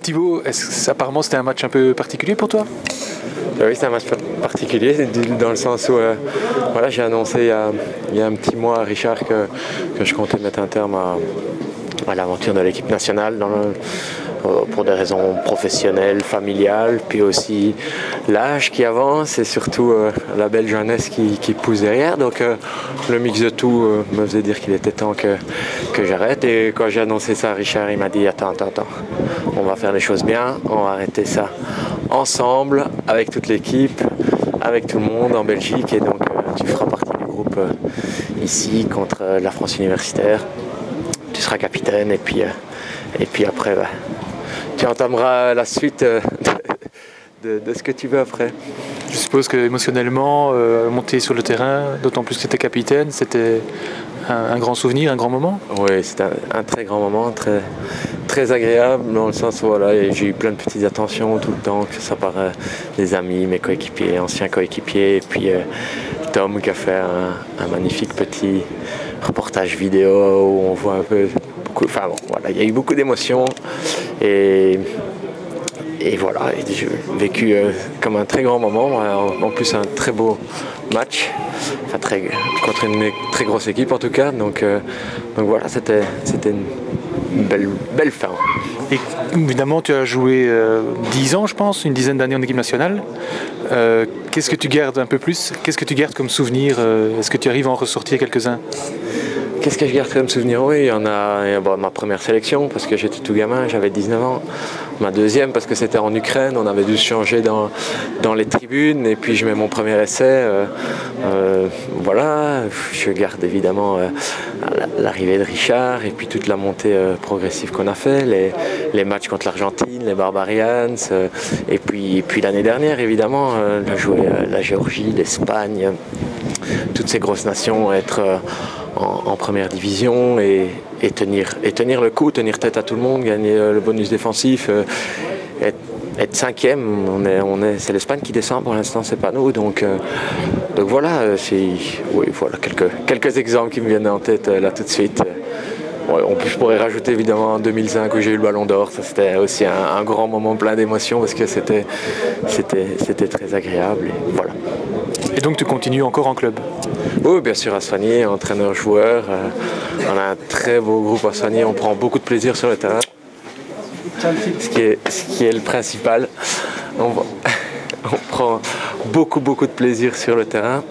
Thibaut, apparemment c'était un match un peu particulier pour toi? Oui, c'est un match particulier dans le sens où voilà, j'ai annoncé il y a un petit mois à Richard que je comptais mettre un terme à l'aventure de l'équipe nationale pour des raisons professionnelles, familiales, puis aussi l'âge qui avance et surtout la belle jeunesse qui pousse derrière. Donc le mix de tout me faisait dire qu'il était temps que j'arrête. Et quand j'ai annoncé ça à Richard, il m'a dit attends, on va faire les choses bien, on va arrêter ça ensemble, avec toute l'équipe, avec tout le monde en Belgique. Et donc tu feras partie du groupe ici contre la France universitaire. Tu seras capitaine et puis après tu entameras la suite de ce que tu veux après. Je suppose que émotionnellement, monter sur le terrain, d'autant plus que tu étais capitaine, c'était un grand souvenir, un grand moment? Oui, c'était un très grand moment, très agréable dans le sens où voilà, j'ai eu plein de petites attentions tout le temps, que ça par des amis, mes coéquipiers, anciens coéquipiers, et puis Tom qui a fait un magnifique petit reportage vidéo où on voit un peu enfin bon, voilà, il y a eu beaucoup d'émotions et voilà, j'ai vécu comme un très grand moment, en plus un très beau match, enfin contre une très grosse équipe en tout cas, donc voilà, c'était une belle fin. Et évidemment, tu as joué 10 ans, je pense, une dizaine d'années en équipe nationale. Qu'est-ce que tu gardes un peu plus? Qu'est-ce que tu gardes comme souvenir? Est-ce que tu arrives à en ressortir quelques-uns? Qu'est-ce que je garde comme souvenir? Oui, il y en a ma première sélection parce que j'étais tout gamin, j'avais 19 ans. Ma deuxième parce que c'était en Ukraine, on avait dû se changer dans les tribunes et puis je mets mon premier essai. Voilà, je garde évidemment l'arrivée de Richard et puis toute la montée progressive qu'on a fait, les matchs contre l'Argentine, les Barbarians et puis l'année dernière évidemment, jouer la Géorgie, l'Espagne, toutes ces grosses nations, être en première division et tenir le coup, tenir tête à tout le monde, gagner le bonus défensif, être cinquième. C'est l'Espagne qui descend pour l'instant, c'est pas nous. Donc voilà, voilà quelques exemples qui me viennent en tête là tout de suite. Je pourrais rajouter évidemment en 2005 où j'ai eu le Ballon d'Or. Ça c'était aussi un grand moment plein d'émotions parce que c'était très agréable. Et voilà. Et donc tu continues encore en club? Oui, bien sûr, à soigner, entraîneur-joueur. On a un très beau groupe à soigner, on prend beaucoup de plaisir sur le terrain. Ce qui est le principal. On prend beaucoup de plaisir sur le terrain.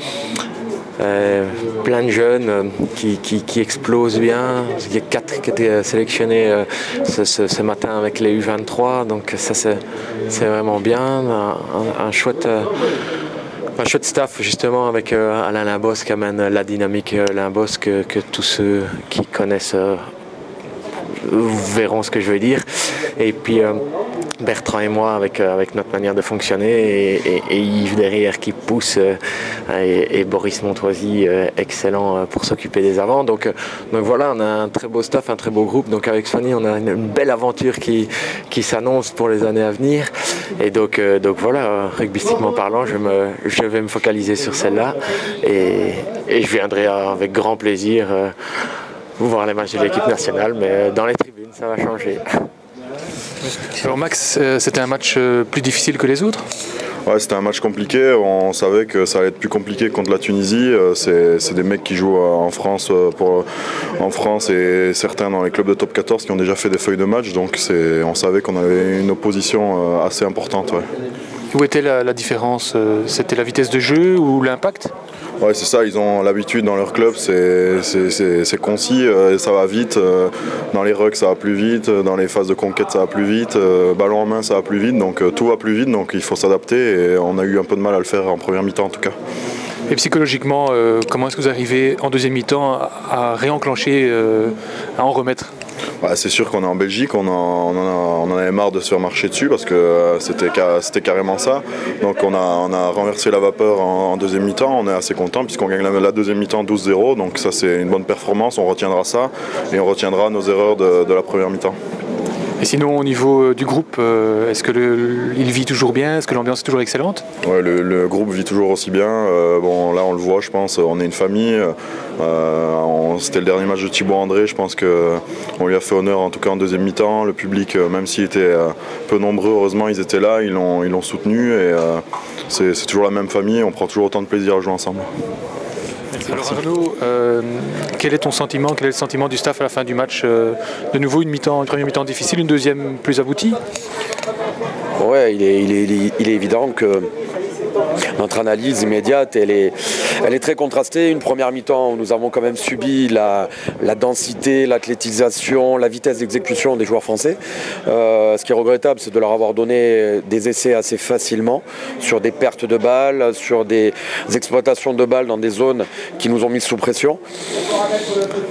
Plein de jeunes qui explosent bien. Il y a 4 qui étaient sélectionnés ce matin avec les U23, donc ça c'est vraiment bien. Un chouette staff justement avec Alain Limbos qui amène la dynamique Limbos que tous ceux qui connaissent verront ce que je veux dire. Et puis Bertrand et moi avec notre manière de fonctionner et Yves derrière qui pousse et Boris Montoisy excellent pour s'occuper des avants. Donc voilà, on a un très beau staff, un très beau groupe. Donc avec Fanny, on a une belle aventure qui s'annonce pour les années à venir. Et donc voilà, rugbystiquement parlant, je vais me focaliser sur celle-là et je viendrai avec grand plaisir voir les matchs de l'équipe nationale, mais dans les tribunes, ça va changer. Alors Max, c'était un match plus difficile que les autres? Ouais, c'était un match compliqué, on savait que ça allait être plus compliqué contre la Tunisie. C'est des mecs qui jouent en France et certains dans les clubs de top 14 qui ont déjà fait des feuilles de match, donc on savait qu'on avait une opposition assez importante. Ouais. Où était la différence? C'était la vitesse de jeu ou l'impact? Ouais, c'est ça, ils ont l'habitude dans leur club, c'est concis, ça va vite, dans les rucks ça va plus vite, dans les phases de conquête ça va plus vite, ballon en main ça va plus vite, donc tout va plus vite, donc il faut s'adapter et on a eu un peu de mal à le faire en première mi-temps en tout cas. Et psychologiquement, comment est-ce que vous arrivez en deuxième mi-temps à réenclencher, à en remettre? C'est sûr qu'on est en Belgique, on en avait marre de se faire marcher dessus parce que c'était carrément ça. Donc on a renversé la vapeur en deuxième mi-temps, on est assez content puisqu'on gagne la deuxième mi-temps 12-0, donc ça c'est une bonne performance, on retiendra ça et on retiendra nos erreurs de la première mi-temps. Et sinon, au niveau du groupe, est-ce qu'il vit toujours bien? Est-ce que l'ambiance est toujours excellente? Ouais, le groupe vit toujours aussi bien. Bon, là, on le voit, je pense, on est une famille. C'était le dernier match de Thibaut André. Je pense qu'on lui a fait honneur, en tout cas en deuxième mi-temps. Le public, même s'il était peu nombreux, heureusement, ils étaient là, ils l'ont soutenu. Et c'est toujours la même famille. On prend toujours autant de plaisir à jouer ensemble. Alors Arnaud, quel est ton sentiment? Quel est le sentiment du staff à la fin du match? De nouveau une première mi-temps difficile, une deuxième plus aboutie? Ouais, il est évident que notre analyse immédiate, elle est très contrastée. Une première mi-temps où nous avons quand même subi la densité, l'athlétisation, la vitesse d'exécution des joueurs français. Ce qui est regrettable, c'est de leur avoir donné des essais assez facilement sur des pertes de balles, sur des exploitations de balles dans des zones qui nous ont mis sous pression.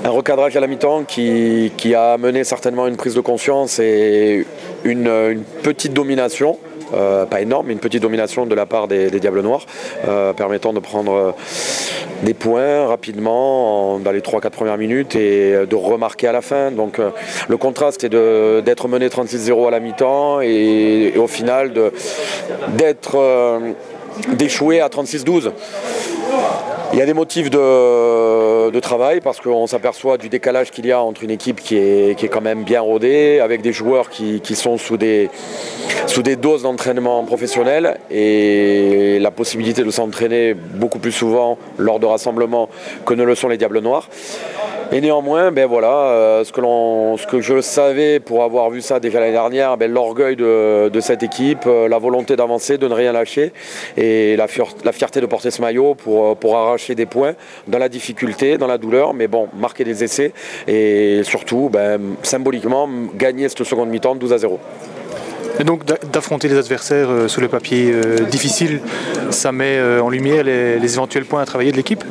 Un recadrage à la mi-temps qui a amené certainement une prise de conscience et une petite domination. Pas énorme, mais une petite domination de la part des Diables Noirs, permettant de prendre des points rapidement dans les 3-4 premières minutes et de remarquer à la fin. Donc le contraste est d'être mené 36-0 à la mi-temps et au final d'échouer à 36-12. Il y a des motifs de travail parce qu'on s'aperçoit du décalage qu'il y a entre une équipe qui est quand même bien rodée, avec des joueurs qui sont sous des doses d'entraînement professionnel et la possibilité de s'entraîner beaucoup plus souvent lors de rassemblements que ne le sont les Diables Noirs. Et néanmoins, ce que je savais pour avoir vu ça déjà l'année dernière, l'orgueil de cette équipe, la volonté d'avancer, de ne rien lâcher et la fierté de porter ce maillot pour arracher des points dans la difficulté, dans la douleur, mais bon, marquer des essais et surtout, symboliquement, gagner cette seconde mi-temps 12-0. Et donc d'affronter les adversaires sur le papier difficile, ça met en lumière les éventuels points à travailler de l'équipe?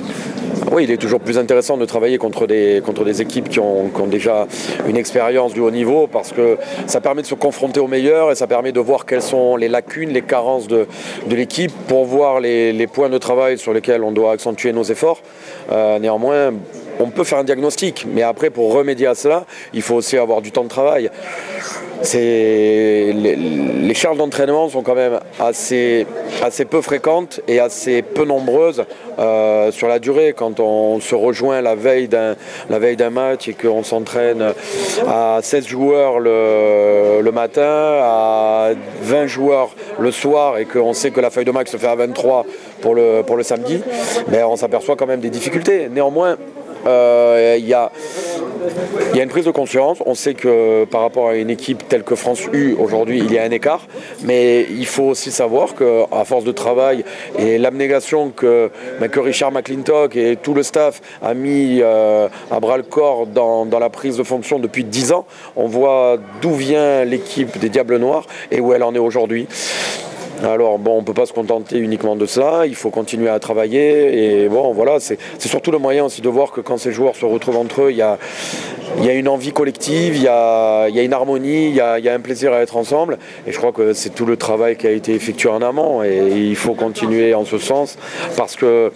Oui, il est toujours plus intéressant de travailler contre des équipes qui ont déjà une expérience du haut niveau parce que ça permet de se confronter aux meilleurs et ça permet de voir quelles sont les lacunes, les carences de l'équipe pour voir les points de travail sur lesquels on doit accentuer nos efforts. Néanmoins, on peut faire un diagnostic, mais après, pour remédier à cela, il faut aussi avoir du temps de travail. Les charges d'entraînement sont quand même assez peu fréquentes et assez peu nombreuses sur la durée. Quand on se rejoint la veille d'un match et qu'on s'entraîne à 16 joueurs le matin, à 20 joueurs le soir et qu'on sait que la feuille de match se fait à 23 pour le samedi, on s'aperçoit quand même des difficultés. Néanmoins, il y a une prise de conscience. On sait que par rapport à une équipe telle que France U, aujourd'hui, il y a un écart. Mais il faut aussi savoir qu'à force de travail et l'abnégation que Richard McClintock et tout le staff a mis à bras-le-corps dans la prise de fonction depuis 10 ans, on voit d'où vient l'équipe des Diables Noirs et où elle en est aujourd'hui. Alors on ne peut pas se contenter uniquement de ça, il faut continuer à travailler et voilà, c'est surtout le moyen aussi de voir que quand ces joueurs se retrouvent entre eux, il y a une envie collective, il y a une harmonie, il y a un plaisir à être ensemble et je crois que c'est tout le travail qui a été effectué en amont et il faut continuer en ce sens parce que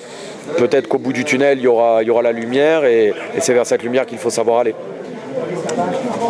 peut-être qu'au bout du tunnel il y aura la lumière et c'est vers cette lumière qu'il faut savoir aller.